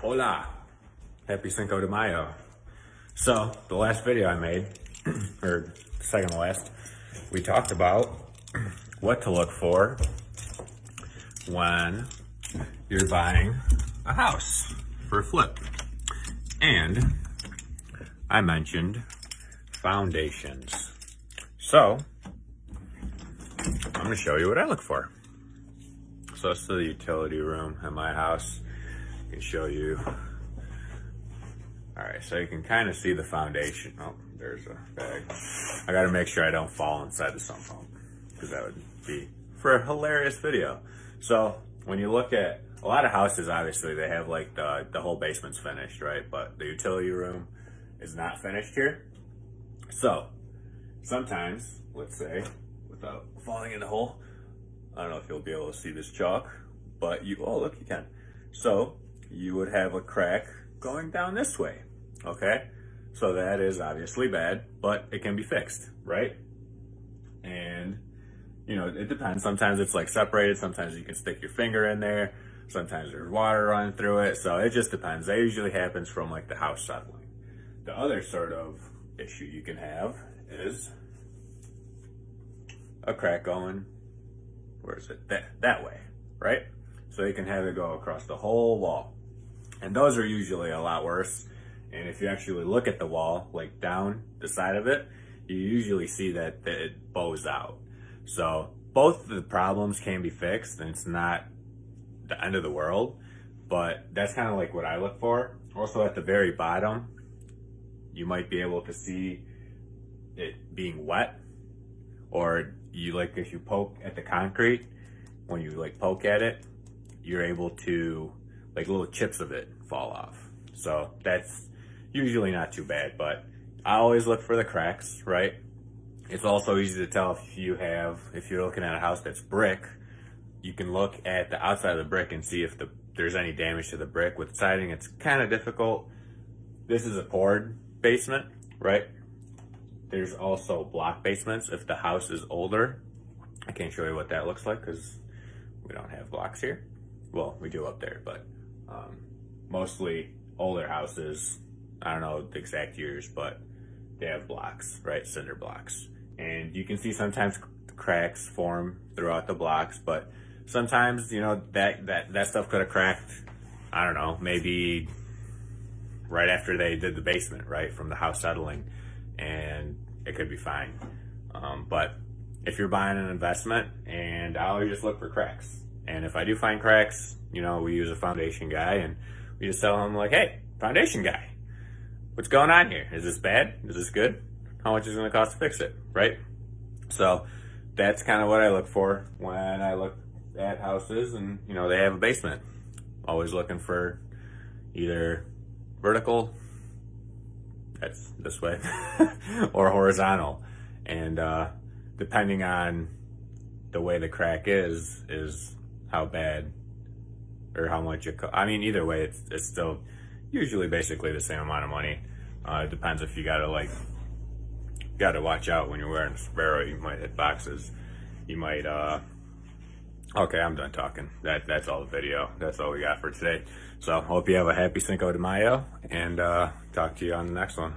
Hola, happy Cinco de Mayo. So the last video I made, or second to last, we talked about what to look for when you're buying a house for a flip. And I mentioned foundations. So I'm gonna show you what I look for. So it's the utility room at my house. I can show you. All right, so you can kind of see the foundation. Oh, there's a bag. I gotta make sure I don't fall inside the sump pump, because that would be for a hilarious video. So when you look at a lot of houses, obviously they have like the whole basement's finished, right? But the utility room is not finished here. So sometimes, let's say, without falling in the hole, I don't know if you'll be able to see this chalk, but oh look, you can. So you would have a crack going down this way, okay? So that is obviously bad, but it can be fixed, right? And you know, it depends. Sometimes it's like separated, sometimes you can stick your finger in there, sometimes there's water running through it, so it just depends. That usually happens from like the house settling. The other sort of issue you can have is a crack going, where is it? That way, right? So you can have it go across the whole wall. And those are usually a lot worse. And if you actually look at the wall, like down the side of it, you usually see that it bows out. So both of the problems can be fixed, and it's not the end of the world, but that's kind of like what I look for. Also at the very bottom, you might be able to see it being wet, or you like if you poke at the concrete, when you like poke at it, you're able to, like little chips of it fall off. So that's usually not too bad, but I always look for the cracks, right? It's also easy to tell if you're looking at a house that's brick, you can look at the outside of the brick and see if there's any damage to the brick. With siding, it's kind of difficult. This is a poured basement, right? There's also block basements if the house is older. I can't show you what that looks like because we don't have blocks here. Well, we do up there, but mostly older houses, I don't know the exact years, but they have blocks, right? Cinder blocks. And you can see sometimes cracks form throughout the blocks, but sometimes, you know, that stuff could have cracked, I don't know, maybe right after they did the basement, right? From the house settling, and it could be fine. But if you're buying an investment, and I always just look for cracks. And if I do find cracks, you know, we use a foundation guy, and we just tell him like, hey, foundation guy, what's going on here? Is this bad? Is this good? How much is it gonna cost to fix it, right? So that's kind of what I look for when I look at houses and, you know, they have a basement. Always looking for either vertical, that's this way, or horizontal. And depending on the way the crack is how bad or how much it I mean, either way, it's still usually basically the same amount of money. It depends if you gotta watch out when you're wearing a sombrero. You might hit boxes. You might, okay, I'm done talking. That's all the video. That's all we got for today. So hope you have a happy Cinco de Mayo, and talk to you on the next one.